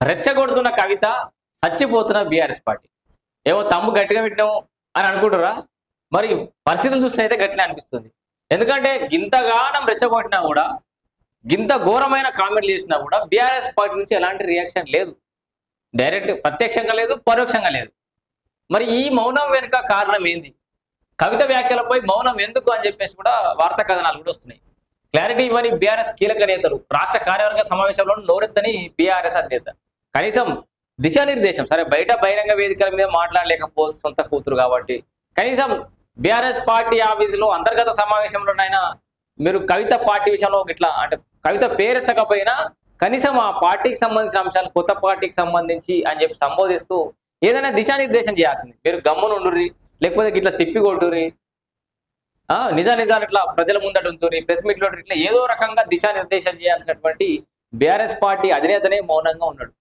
రెచ్చగొడుతున్న కవిత, చచ్చిపోతున్న BRS party. ఏవో తమ్ము గట్టిగా పెట్టినాము అని అనుకుంటురా? మరి పరిస్థితులు చూస్తే అయితే గట్టిగా అనిపిస్తుంది. ఎందుకంటే గింతగానం రెచ్చగొట్టినా కూడా, గింత ఘోరమైన కామెంట్లు చేసినా కూడా బీఆర్ఎస్ పార్టీ నుంచి ఎలాంటి రియాక్షన్ లేదు. డైరెక్ట్ ప్రత్యక్షంగా లేదు, పరోక్షంగా లేదు. మరి ఈ మౌనం వెనుక కారణం ఏంది? కవిత వ్యాఖ్యలపై మౌనం ఎందుకు అని చెప్పేసి కూడా వార్తా కథనాలు కూడా వస్తున్నాయి. క్లారిటీ ఇవ్వని బీఆర్ఎస్ కీలక నేతలు రాష్ట్ర కార్యవర్గ సమావేశంలో నోరెత్తని బీఆర్ఎస్ అధినేత. కనీసం దిశానిర్దేశం, సరే బయట బహిరంగ వేదికల మీద మాట్లాడలేకపోతే సొంత కూతురు కాబట్టి, కనీసం బీఆర్ఎస్ పార్టీ ఆఫీసులో అంతర్గత సమావేశంలోనైనా మీరు కవిత పార్టీ విషయంలో ఇట్లా అంటే కవిత పేరెత్తకపోయినా కనీసం ఆ పార్టీకి సంబంధించిన అంశాలు కొత్త పార్టీకి సంబంధించి అని చెప్పి సంబోధిస్తూ ఏదైనా దిశానిర్దేశం చేయాల్సింది. మీరు గమ్మునుండుర్రి, లేకపోతే ఇట్లా తిప్పి కొట్టుర్రి, నిజాలు ఇట్లా ప్రజల ముందట ఉంచుర్రి, ప్రెస్ మీట్లో ఇట్లా ఏదో రకంగా దిశానిర్దేశం చేయాల్సినటువంటి బీఆర్ఎస్ పార్టీ అధినేతనే మౌనంగా ఉన్నాడు.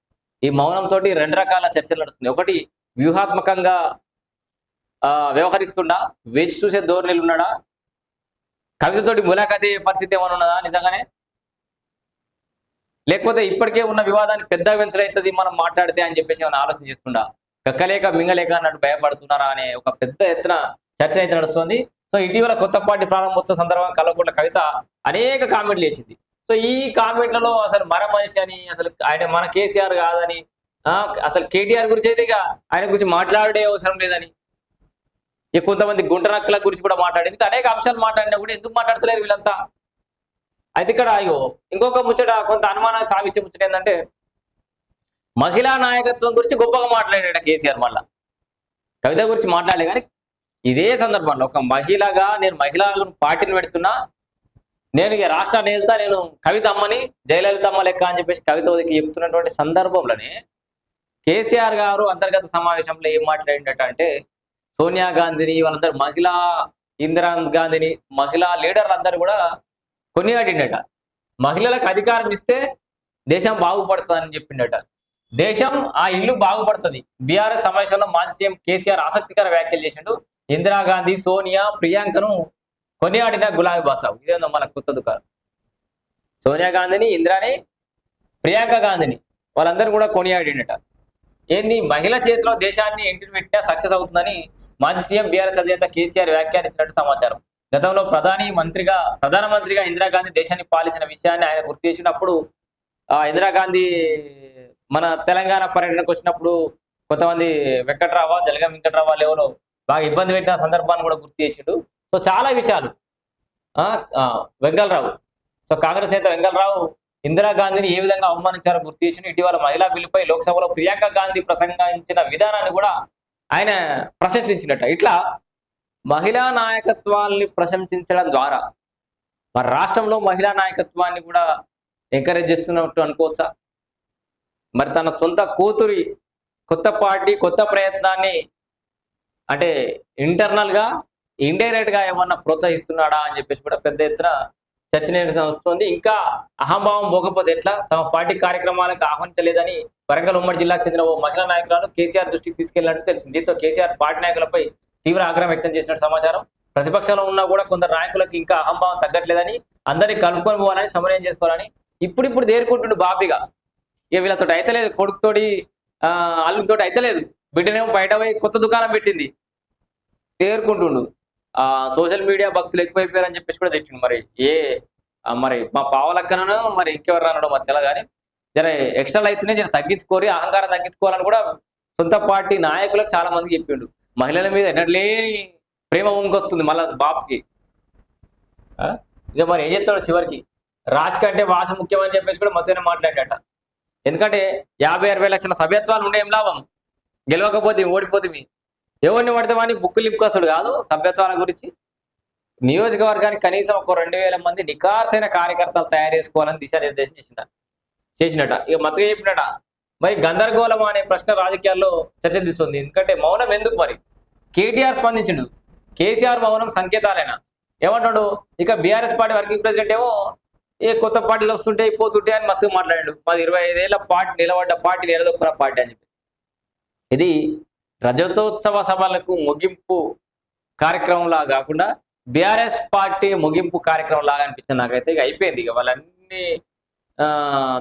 ఈ మౌనంతో రెండు రకాల చర్చలు నడుస్తున్నాయి. ఒకటి, వ్యూహాత్మకంగా వ్యవహరిస్తుండా, వేచి చూసే ధోరణిలు ఉన్నాడా, కవితతోటి ములాఖాతే పరిస్థితి ఏమైనా ఉన్నదా నిజంగానే, లేకపోతే ఇప్పటికే ఉన్న వివాదాన్ని పెద్ద వెంచలవుతుంది మనం మాట్లాడితే అని చెప్పేసి ఏమైనా ఆలోచన చేస్తుండా, కక్కలేక మింగలేక అన్నట్టు భయపడుతున్నారా అనే ఒక పెద్ద ఎత్తున చర్చ అయితే నడుస్తుంది. సో ఇటీవల కొత్త పార్టీ ప్రారంభోత్సవ సందర్భంగా కల్వకుంట్ల కవిత అనేక కామెంట్లు చేసింది. సో ఈ కామెంట్లలో అసలు మన మనిషి అని, అసలు ఆయన మన కేసీఆర్ కాదని, అసలు కేటీఆర్ గురించి అయితే ఇక ఆయన గురించి మాట్లాడే అవసరం లేదని, ఇక కొంతమంది గుంటనక్కల గురించి కూడా మాట్లాడింది. అనేక అంశాలు మాట్లాడినా కూడా ఎందుకు మాట్లాడతలేరు వీళ్ళంతా? అయితే ఇక్కడ ఇంకొక ముచ్చట, కొంత అనుమానాలు తావిచ్చే ముచ్చట ఏంటంటే, మహిళా నాయకత్వం గురించి గొప్పగా మాట్లాడాడు కేసీఆర్. మళ్ళా కవిత గురించి మాట్లాడలే, కానీ ఇదే సందర్భంలో ఒక మహిళగా నేను మహిళలను పార్టీని పెడుతున్నా, నేను ఇక రాష్ట్రాన్ని వెళ్తా, నేను కవిత అమ్మని జయలలిత అమ్మ లెక్క అని చెప్పేసి కవితకి చెప్తున్నటువంటి సందర్భంలోనే కేసీఆర్ గారు అంతర్గత సమావేశంలో ఏం మాట్లాడిందట అంటే, సోనియా గాంధీని, వాళ్ళందరూ మహిళా ఇందిరా గాంధీని, మహిళా లీడర్లందరూ కూడా కొనియాడిండట. మహిళలకు అధికారం ఇస్తే దేశం బాగుపడుతుందని చెప్పిండట. దేశం, ఆ ఇల్లు బాగుపడుతుంది. బీఆర్ఎస్ సమావేశంలో మాజీ సీఎం కేసీఆర్ ఆసక్తికర వ్యాఖ్యలు చేసిండు. ఇందిరాగాంధీ, సోనియా, ప్రియాంకను కొనియాడిన గులాబీ బాసావు. ఇదేందో మన కొత్త దుకాణం. సోనియా గాంధీని, ఇందిరాని, ప్రియాంక గాంధీని వాళ్ళందరూ కూడా కొనియాడినట. ఏంది, మహిళ చేతిలో దేశాన్ని ఎంట్రీ పెట్టినా సక్సెస్ అవుతుందని మాజీ సీఎం బీఆర్ఎస్ అధినేత కేసీఆర్ వ్యాఖ్యానించినట్టు సమాచారం. గతంలో ప్రధానమంత్రిగా ఇందిరాగాంధీ దేశాన్ని పాలించిన విషయాన్ని ఆయన గుర్తు చేసినప్పుడు, ఇందిరాగాంధీ మన తెలంగాణ పర్యటనకు వచ్చినప్పుడు కొంతమంది జలగం వెంకట్రావు లెవెల్లో బాగా ఇబ్బంది పెట్టిన సందర్భాన్ని కూడా గుర్తు చేసిండు. సో చాలా విషయాలు వెంగళరావు, సో కాంగ్రెస్ నేత వెంగళరావు ఇందిరాగాంధీని ఏ విధంగా అవమానించారో గుర్తు చేసిండు. ఇటీవల మహిళా బిల్లుపై లోక్సభలో ప్రియాంక గాంధీ ప్రసంగించిన విధానాన్ని కూడా ఆయన ప్రశంసించినట్ట. ఇట్లా మహిళా నాయకత్వాన్ని ప్రశంసించడం ద్వారా మరి రాష్ట్రంలో మహిళా నాయకత్వాన్ని కూడా ఎంకరేజ్ చేస్తున్నట్టు అనుకోవచ్చా? మరి తన సొంత కూతురి కొత్త పార్టీ, కొత్త ప్రయత్నాన్ని అంటే ఇంటర్నల్ గా, ఇండైరెక్ట్ గా ఏమన్నా ప్రోత్సహిస్తున్నాడా అని చెప్పేసి కూడా పెద్ద ఎత్తున చర్చనీయాంశం వస్తుంది. ఇంకా అహంభావం పోకపోతే ఎట్లా, తమ పార్టీ కార్యక్రమాలకు ఆహ్వానించలేదని వరంగల్ ఉమ్మడి జిల్లాకు చెందిన ఓ మహిళా నాయకురాలు కేసీఆర్ దృష్టికి తీసుకెళ్లినట్టు తెలిసింది. దీంతో కేసీఆర్ పార్టీ నాయకులపై తీవ్ర ఆగ్రహం వ్యక్తం చేసినట్టు సమాచారం. ప్రతిపక్షంలో ఉన్నా కూడా కొందరు నాయకులకు ఇంకా అహంభావం తగ్గట్లేదని, అందరినీ కలుపుకొని పోవాలని, సమన్వయం చేసుకోవాలని ఇప్పుడు దేరుకుంటుండు బాబీగా. ఇక వీళ్ళతో అయితలేదు, కొడుకుతోటి అల్లుతోటి అయితలేదు, బిడ్డనేమో బయట పోయి కొత్త దుకాణం పెట్టింది, తేరుకుంటుండు. సోషల్ మీడియా భక్తులు ఎక్కువైపోయారని చెప్పేసి కూడా తెచ్చిండు. మరి మా పావలక్కనను మరి ఇంకెవరు అనడం మరి తెల, కానీ జర ఎక్స్ట్రా అయితేనే జర తగ్గించుకోరి, అహంకారం తగ్గించుకోవాలని కూడా సొంత పార్టీ నాయకులకు చాలా మందికి చెప్పిండు. మహిళల మీద ఎన్నట్లేని ప్రేమ ఉంకొస్తుంది మళ్ళా బాబుకి. ఇక మరి ఏం చెప్తాడు చివరికి, రాజ్ కంటే వాసు ముఖ్యం అని చెప్పేసి కూడా మొత్తం మాట్లాడాట. ఎందుకంటే 50-60 లక్షల సభ్యత్వాలు ఉండే ఏం లాభం, గెలవకపోతే ఓడిపోతుంది. ఎవరిని పడితే వాడిని బుక్కు లింపుకొస్తాడు కాదు సభ్యత్వాల గురించి. నియోజకవర్గానికి కనీసం ఒక 2000 మంది నికార్సైన కార్యకర్తలు తయారు చేసుకోవాలని దిశానిర్దేశం చేసినట. ఇక మతగా చెప్పినట. మరి గందరగోళం అనే ప్రశ్న రాజకీయాల్లో చర్చ తీస్తుంది. ఎందుకంటే మౌనం ఎందుకు? మరి కేటీఆర్ స్పందించిండు, కేసీఆర్ మౌనం సంకేతాలైనా ఏమంటాడు? ఇక బీఆర్ఎస్ పార్టీ వర్కింగ్ ప్రెసిడెంట్ ఏమో ఏ కొత్త పార్టీలు వస్తుంటే పోతుంటే అని మస్తు మాట్లాడాడు. మాది 25 ఏళ్ల పార్టీ నిలబడ్డ పార్టీ, నిలదొక్కున్న పార్టీ అని చెప్పి. ఇది రజతోత్సవ సభలకు ముగింపు కార్యక్రమంలా కాకుండా బీఆర్ఎస్ పార్టీ ముగింపు కార్యక్రమం లాగా అనిపించింది నాకైతే. ఇక అయిపోయింది, ఇక వాళ్ళన్ని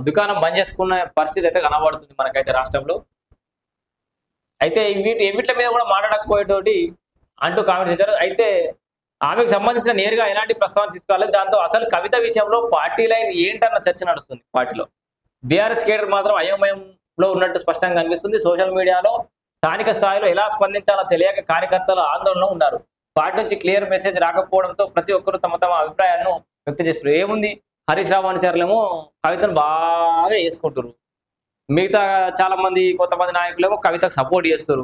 దుకాణం బంద్ చేసుకున్న పరిస్థితి అయితే కనబడుతుంది మనకైతే రాష్ట్రంలో. అయితే వీటి మీద కూడా మాట్లాడకపోయేటోటి అంటూ కామెంట్స్ చేశారు. అయితే ఆమెకు సంబంధించిన నేరుగా ఎలాంటి ప్రస్తావన తీసుకోవాలి, దాంతో అసలు కవిత విషయంలో పార్టీ లైన్ ఏంటన్న చర్చ నడుస్తుంది పార్టీలో. బీఆర్ఎస్ కేడర్ మాత్రం అయోమయంలో ఉన్నట్టు స్పష్టంగా కనిపిస్తుంది. సోషల్ మీడియాలో స్థానిక స్థాయిలో ఎలా స్పందించాలో తెలియక కార్యకర్తలు ఆందోళనలో ఉన్నారు. పార్టీ నుంచి క్లియర్ మెసేజ్ రాకపోవడంతో ప్రతి ఒక్కరు తమ తమ అభిప్రాయాలను వ్యక్తం చేస్తారు. ఏముంది, హరీష్ రావు అనుచరులేమో కవితను బాగా వేసుకుంటారు, మిగతా చాలా మంది కొంతమంది నాయకులేమో కవితకు సపోర్ట్ చేస్తారు,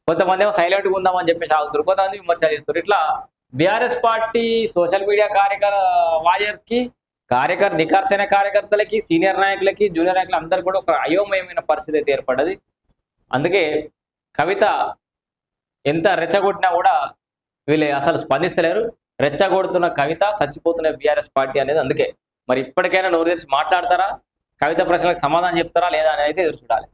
కొంతమంది ఏమో సైలెంట్గా ఉందామని చెప్పేసి ఆగుతారు, కొంతమంది విమర్శలు చేస్తారు. ఇట్లా BRS party social media warriors కి నికార్సైన కార్యకర్తలకి, సీనియర్ నాయకులకి, జూనియర్ నాయకులు అందరు కూడా ఒక అయోమయమైన పరిస్థితి అయితే ఏర్పడ్డది. అందుకే కవిత ఎంత రెచ్చగొట్టినా కూడా వీళ్ళు అసలు స్పందిస్తలేరు. రెచ్చగొడుతున్న కవిత, చచ్చిపోతున్న బీఆర్ఎస్ పార్టీ అనేది. అందుకే మరి ఇప్పటికైనా నోరు తెరిచి మాట్లాడతారా, కవిత ప్రశ్నలకు సమాధానం చెప్తారా లేదా అనేది ఎదురు చూడాలి.